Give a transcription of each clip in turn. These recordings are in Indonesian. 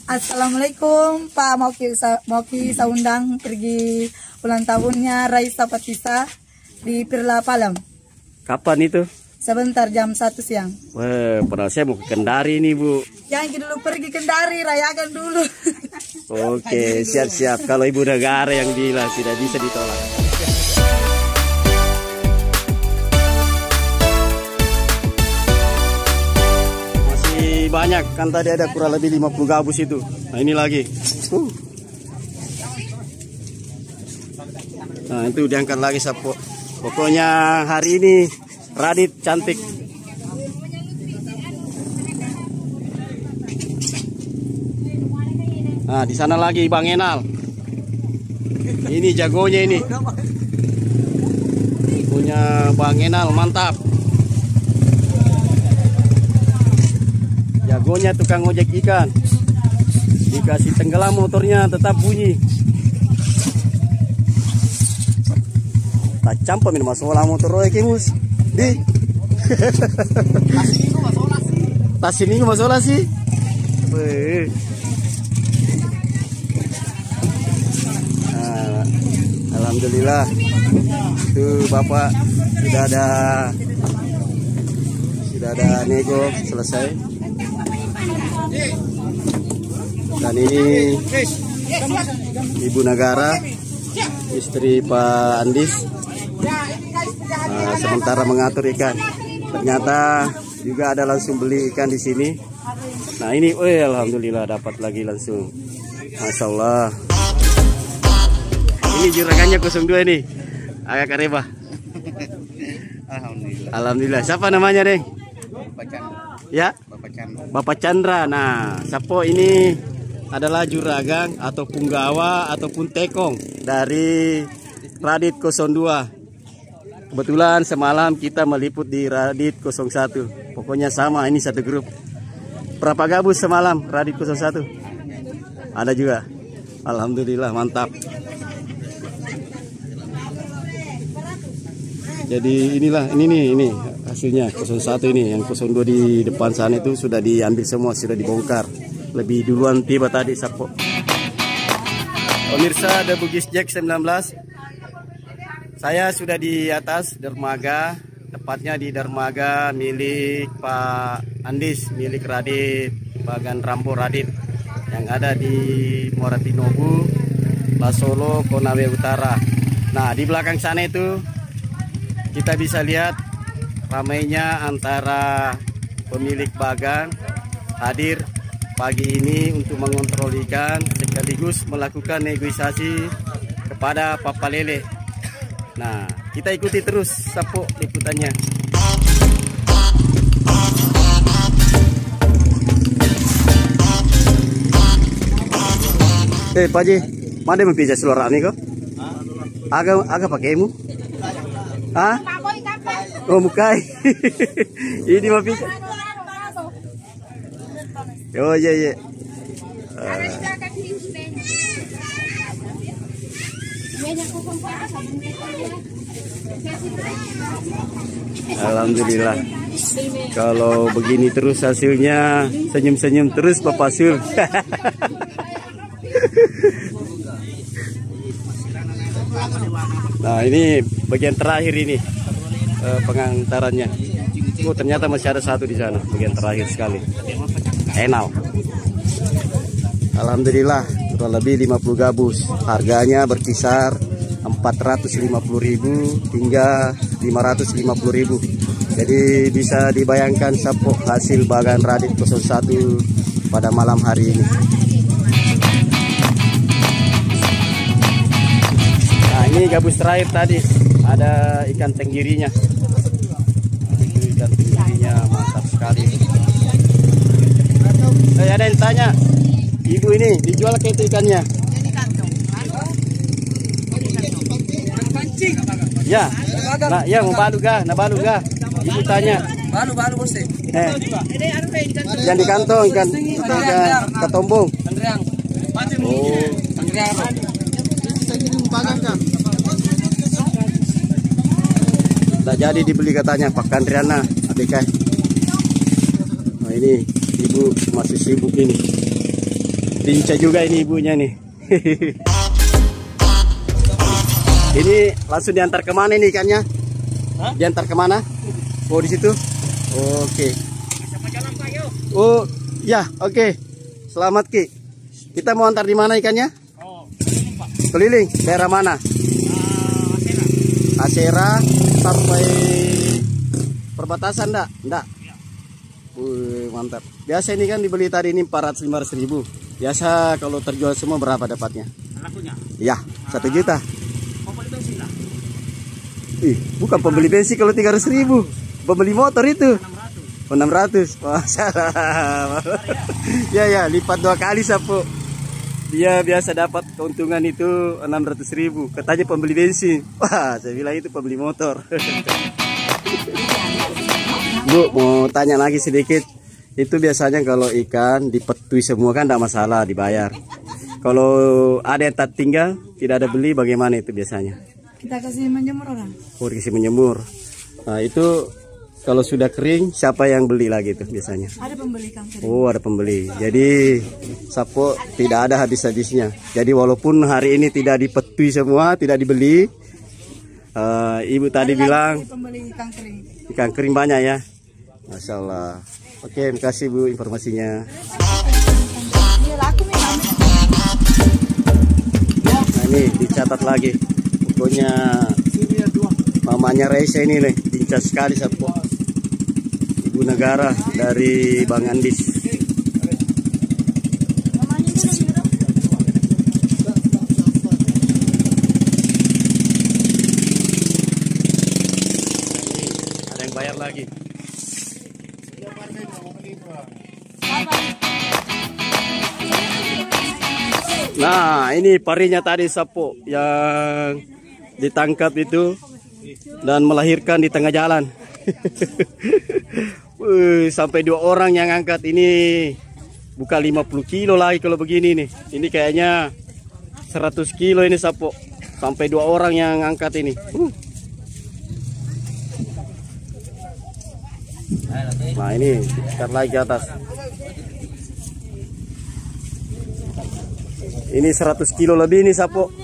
Assalamualaikum Pak, mau saya undang pergi ulang tahunnya Raisa Fatisa di Pirla Palem. Kapan itu? Sebentar, jam 1 siang. Wah, padahal saya mau ke Kendari nih, Bu. Jangan dulu pergi Kendari, rayakan dulu. Oke, siap-siap. Kalau ibu negara yang bilang tidak bisa ditolak. Masih banyak, kan tadi ada kurang lebih 50 gabus itu. Nah, ini lagi. Nah, itu diangkat lagi, Sapo. Pokoknya hari ini Radit cantik. Nah, di sana lagi Bang Enal. Ini jagonya ini. Punya Bang Enal, mantap. Jagonya tukang ojek ikan. Dikasih tenggelam motornya tetap bunyi. Tak campak minum masalah motor ojek mus. Di tas ini masalah sih. Nah, alhamdulillah tuh Bapak sudah ada nego selesai. Dan ini Ibu Negara, istri Pak Andis. Sementara mengatur ikan, ternyata juga ada langsung beli ikan di sini. Nah ini, alhamdulillah dapat lagi langsung, masya Allah. Ini juragannya 02 nih, agak kareba. Alhamdulillah. Siapa namanya, Deng? Bapak Chandra. Ya, Bapak Chandra. Nah, Sapo ini adalah juragan atau punggawa ataupun tekong dari Radit 02. Kebetulan semalam kita meliput di Radit 01. Pokoknya sama, ini satu grup. Berapa gabus semalam Radit 01? Ada juga. Alhamdulillah, mantap. Jadi inilah, ini hasilnya 01 ini. Yang 02 di depan sana itu sudah diambil semua, sudah dibongkar. Lebih duluan tiba tadi, Sapo. Pemirsa, ada Bugis Jack 19. Saya sudah di atas dermaga, tepatnya di dermaga milik Pak Andis, milik Radit, Bagan Rambo Radit, yang ada di Moratinobu, Lasolo, Konawe Utara. Nah, di belakang sana itu kita bisa lihat ramainya antara pemilik Bagan hadir pagi ini untuk mengontrol ikan sekaligus melakukan negosiasi kepada Papa Lele. Nah, kita ikuti terus Sapo liputannya. Pak Ji, mana mau pijak seluruh ini kok? Agak pakaimu? Ah? Oh, mukai. Ini mau pijak. Oh iya. Alhamdulillah. Kalau begini terus hasilnya, senyum-senyum terus Bapak Sul. Nah, ini bagian terakhir ini pengantarannya. Oh, ternyata masih ada satu di sana, bagian terakhir sekali. Enal. Alhamdulillah, kurang lebih 50 gabus. Harganya berkisar 450.000 hingga 550.000. Jadi bisa dibayangkan Sapo hasil Bagan Radit 01 pada malam hari ini. Nah, ini gabus terakhir tadi, ada ikan tenggirinya. Itu ikan tenggirinya mantap sekali. Ada yang tanya, Ibu ini dijual ke itu ikannya? Ya, nah, ya mau balu ga? Ibu tanya. Balu bos. Yang di kantong ikan ketombong. Oh. Tak jadi dibeli katanya Pak Kandriana, adik. Nah ini Ibu masih sibuk ini. Lincah juga ini ibunya nih. Ini langsung diantar kemana ini ikannya? Diantar kemana? Oh di situ. Oke. Oh ya oke. Selamat Ki. Kita mau antar di mana ikannya? Keliling. Daerah mana? Asera sampai perbatasan enggak? Enggak. Mantap. Biasa ini kan dibeli tadi ini 400-500 ribu. Biasa kalau terjual semua berapa dapatnya? Ya 1 juta. Bukan pembeli bensin kalau 300 ribu. Pembeli motor itu 600. Masalah. Ya lipat 2 kali Sapo. Dia biasa dapat keuntungan itu 600 ribu. Katanya pembeli bensin. Wah saya bilang itu pembeli motor. Bu mau tanya lagi sedikit. Itu biasanya kalau ikan dipetui semua kan tidak masalah dibayar. Kalau ada yang tak tinggal tidak ada beli bagaimana itu biasanya? Kita kasih menjemur orang. Oh dikasih menjemur. Nah itu kalau sudah kering siapa yang beli lagi itu biasanya? Ada pembeli ikan kering. Oh ada pembeli. Jadi Sapo tidak ada habis-habisnya. Jadi walaupun hari ini tidak dipetui semua, tidak dibeli, ibu tadi bilang pembeli ikan kering. Ikan kering banyak ya. Masya Allah. Oke, terima kasih Bu informasinya. Nah ini dicatat lagi. Pokoknya mamanya Raisa ini nih, lincah sekali Sapo. Ibu negara dari Bang Andis. Ada yang bayar lagi. Nah ini parinya tadi Sapo yang ditangkap itu dan melahirkan di tengah jalan. Sampai 2 orang yang angkat ini. Bukan 50 kilo lagi kalau begini nih. Ini kayaknya 100 kilo ini Sapo. Sampai 2 orang yang angkat ini. Nah ini ikat lagi ke atas. Ini 100 kilo lebih nih Sapo.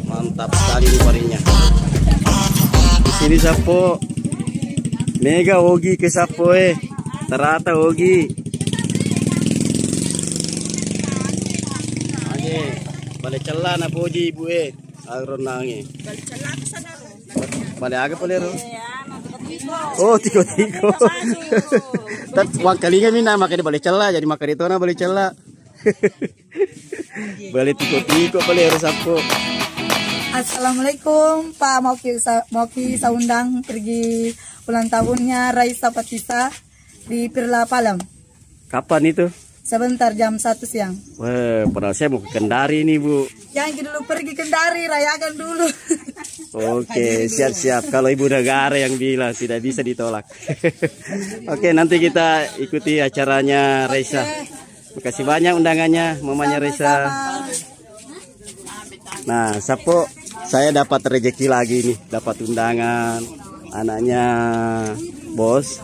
Mantap sekali nih parinya. Di sini Sapo. Mega Ogi ke Sapo Terata Ogi. Oke, balik celah na Ogi ibu agron nangi. Balik agak polero. Oh tiko-tiko. Tat wang kalinga mina makan balik celah jadi makan itu na balik celah. Balik tiko-tiko polero Sapo. Assalamualaikum Pak, mau kita undang pergi ulang tahunnya Raisa Patisa di Pirla Palem. Kapan itu? Sebentar jam 1 siang. Wah, padahal saya mau ke Kendari nih Bu. Jangan dulu pergi Kendari, rayakan dulu. Oke, siap-siap. Kalau ibu negara yang bilang tidak bisa ditolak. Oke, nanti kita ikuti acaranya Raisa. Makasih banyak undangannya, mamanya Raisa. Nah, Sapo, saya dapat rezeki lagi nih, dapat undangan anaknya bos.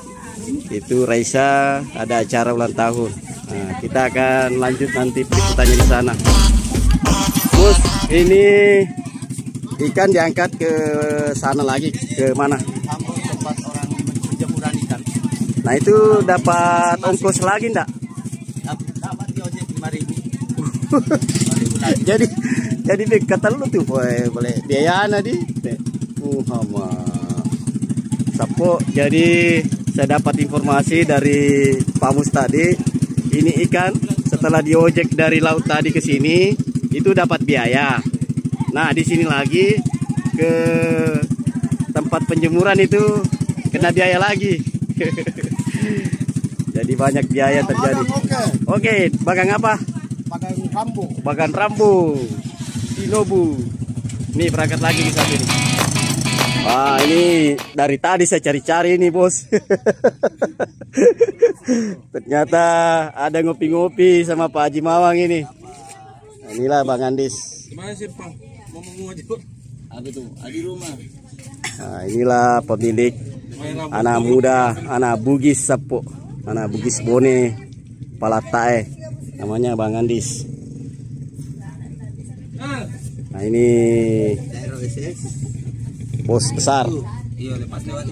Itu Raisa ada acara ulang tahun. Nah, kita akan lanjut nanti peliputannya di sana. Bos, ini ikan diangkat ke sana lagi, ke mana? Tempat orang penjemuran ikan. Nah, itu dapat ongkos lagi enggak? Dapat di ojek 5.000. Jadi kata lu tuh boleh biaya di Muhammad Sapo. Jadi saya dapat informasi dari Pak Mus tadi, ini ikan setelah diojek dari laut tadi ke sini itu dapat biaya. Nah di sini lagi ke tempat penjemuran itu kena biaya lagi. Jadi banyak biaya terjadi. Oke, bagang apa? Bagan rambu. Nobu. Nih berangkat lagi di satu ini. Wah ini dari tadi saya cari-cari nih bos. Ternyata ada ngopi-ngopi sama Pak Haji Mawang ini. Nah, inilah Bang Andis. Gimana sih Pak? Mau ngomong apa tuh? Di rumah. Nah inilah pemilik anak muda, anak Bugis Sapo. mana Bugis Bone Palatae, namanya Bang Andis. Nah ini bos besar,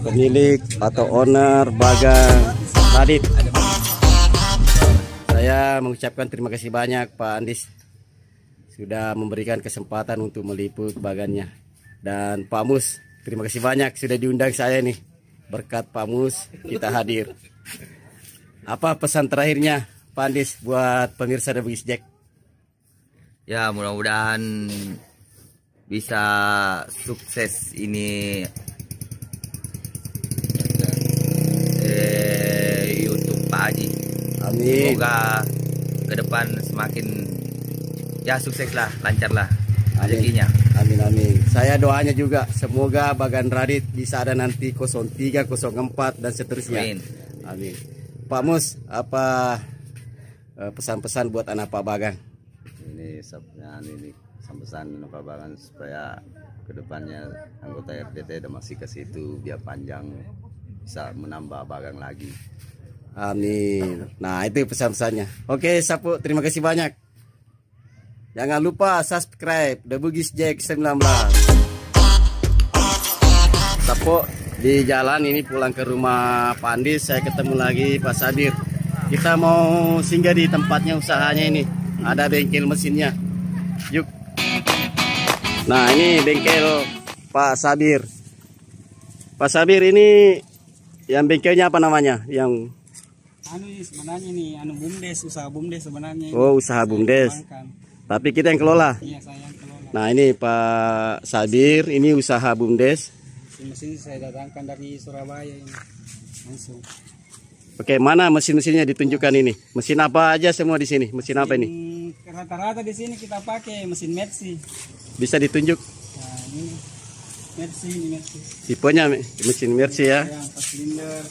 pemilik atau owner Bagan Radit. Saya mengucapkan terima kasih banyak Pak Andis sudah memberikan kesempatan untuk meliput bagannya. Dan Pak Mus, terima kasih banyak sudah diundang saya nih. Berkat Pak Mus kita hadir. Apa pesan terakhirnya Pak Andis buat pemirsa The Bugis Jack? Ya, mudah-mudahan bisa sukses ini YouTube Pak Haji. Amin. Semoga ke depan semakin ya sukses lah, lancar lah Amin. rezekinya. Amin amin. Saya doanya juga semoga Bagan Radit bisa ada nanti 03, 04 dan seterusnya. Amin. Amin. Pak Mus, apa pesan-pesan buat anak Pak Bagan? Ini pesan-pesan Pak Bagan supaya kedepannya anggota RDT masih ke situ biar panjang bisa menambah bagang lagi. Amin. Nah itu pesan-pesannya. Oke Sapu, terima kasih banyak. Jangan lupa subscribe The Bugis Jack 19. Sapu di jalan ini pulang ke rumah Pak Andis, saya ketemu lagi Pak Sabir. Kita mau singgah di tempatnya usahanya ini. Ada bengkel mesinnya. Yuk. Nah ini bengkel Pak Sabir. Pak Sabir ini yang bengkelnya apa namanya? Yang ini sebenarnya nih BUMDes, usaha BUMDes sebenarnya. Oh, usaha BUMDes. Tapi kita yang kelola. Iya, saya yang kelola. Nah, ini Pak Sabir, ini usaha BUMDes. Mesin saya datangkan dari Surabaya ini. Langsung. Oke, mana mesin-mesinnya ditunjukkan ini? Mesin apa aja semua di sini? Mesin apa ini? Rata-rata di sini kita pakai mesin Mercy. Bisa ditunjuk Nah, ini Mercy, ini Mercy. tipenya mesin Mercy ya. Yang 4 silinder,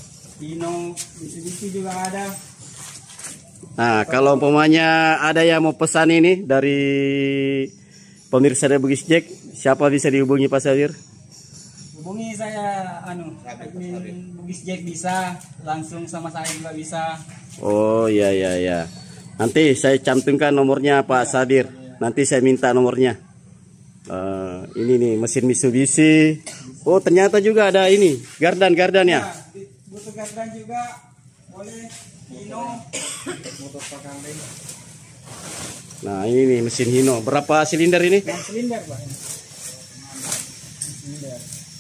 Hino, Mitsubishi juga ada. Nah, kalau umpamanya ada yang mau pesan ini dari pemirsa The Bugis Jack, siapa bisa dihubungi Pak Sabir? Hubungi saya admin Bugis Jack bisa, langsung sama saya juga bisa. Oh iya iya iya. Nanti saya cantumkan nomornya Pak Sabir. Nanti saya minta nomornya. Ini nih mesin Mitsubishi. Oh ternyata juga ada ini gardan ya. Butuh gardan juga boleh. Hino. Motor pakai. Nah ini nih mesin Hino. Berapa silinder ini? 6 silinder Pak.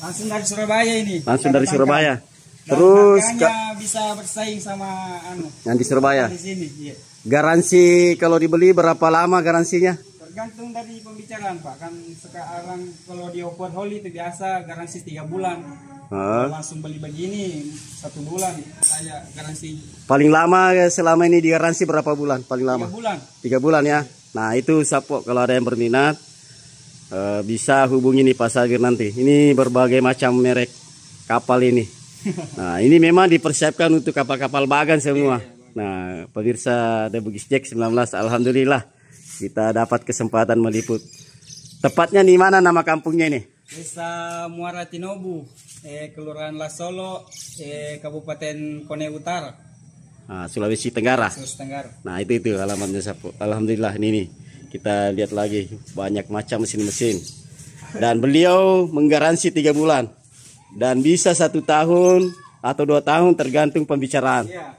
Langsung dari Surabaya ini. Langsung dari Surabaya. Dan Terus harganya bisa bersaing sama yang di Surabaya. di sini. Iya. Garansi kalau dibeli berapa lama garansinya? Tergantung dari pembicaraan Pak. Kan sekarang kalau di overhaul itu biasa garansi 3 bulan. Kalau langsung beli begini 1 bulan saya garansi. Paling lama selama ini di garansi berapa bulan? Paling lama 3 bulan. 3 bulan ya. Nah itu Sapo kalau ada yang berminat bisa hubungi nih Pak Sabir nanti. Ini berbagai macam merek kapal ini. Nah ini memang dipersiapkan untuk kapal-kapal Bagan semua. Nah pemirsa The Bugis Jack 19, alhamdulillah kita dapat kesempatan meliput. Tepatnya di mana nama kampungnya ini? Desa Muara Tinobu, Kelurahan Lasolo, Kabupaten Kone Utara, Sulawesi Tenggara. Sulawesi Tenggara. Nah itu alamatnya Sapo. Alhamdulillah ini nih. Kita lihat lagi banyak macam mesin-mesin. Dan beliau menggaransi 3 bulan. Dan bisa 1 tahun atau 2 tahun tergantung pembicaraan. Iya.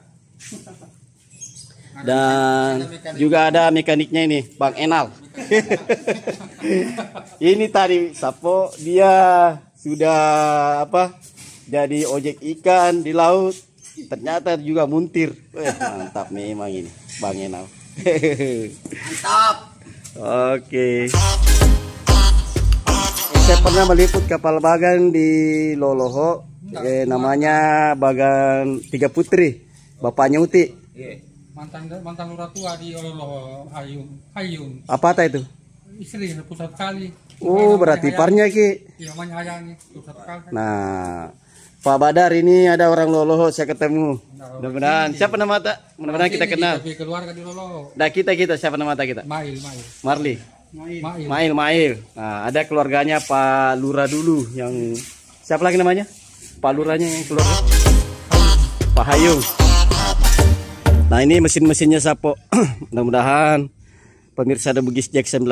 Dan juga ada mekaniknya ini, Bang Enal. Ini tadi Sapo dia sudah jadi ojek ikan di laut. Ternyata juga muntir. Mantap memang ini Bang Enal. Mantap. Oke. Saya pernah meliput kapal Bagan di Loloho. Namanya Bagan Tiga Putri. Bapaknya Uti. Mantan lurah tua di Loloho Hayun. Apa itu? Istri pusat kali. Oh, berarti parnya Ki. Iya, namanya Hayang pusat kali. Nah, Pak Badar ini ada orang Loloho saya ketemu. Mudah-mudahan siapa nama tak? Mudah-mudahan kita kenal. Tapi keluarga di Loloho. Nah, kita siapa nama tak kita? Mail. Marli. Mail. Nah, ada keluarganya Pak Lurah dulu yang siapa lagi namanya? Pak Lurahnya yang keluarga. Pak Hayung. Nah, Nah ini mesin-mesinnya Sapo. Mudah-mudahan pemirsa The Bugis Jack 19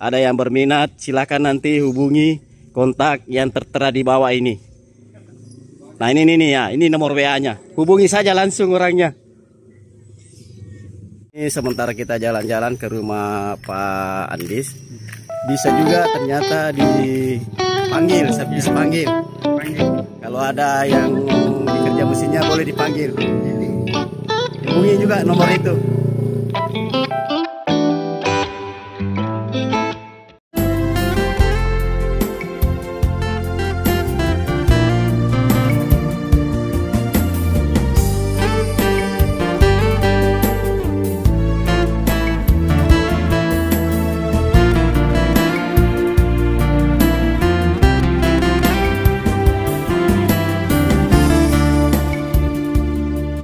ada yang berminat, silakan nanti hubungi kontak yang tertera di bawah ini. Nah ini nih ya, ini nomor WA-nya. Hubungi saja langsung orangnya. Ini sementara kita jalan-jalan ke rumah Pak Andis. Bisa juga ternyata dipanggil, servis panggil. Kalau ada yang dikerja mesinnya boleh dipanggil. Hubungi juga nomor itu.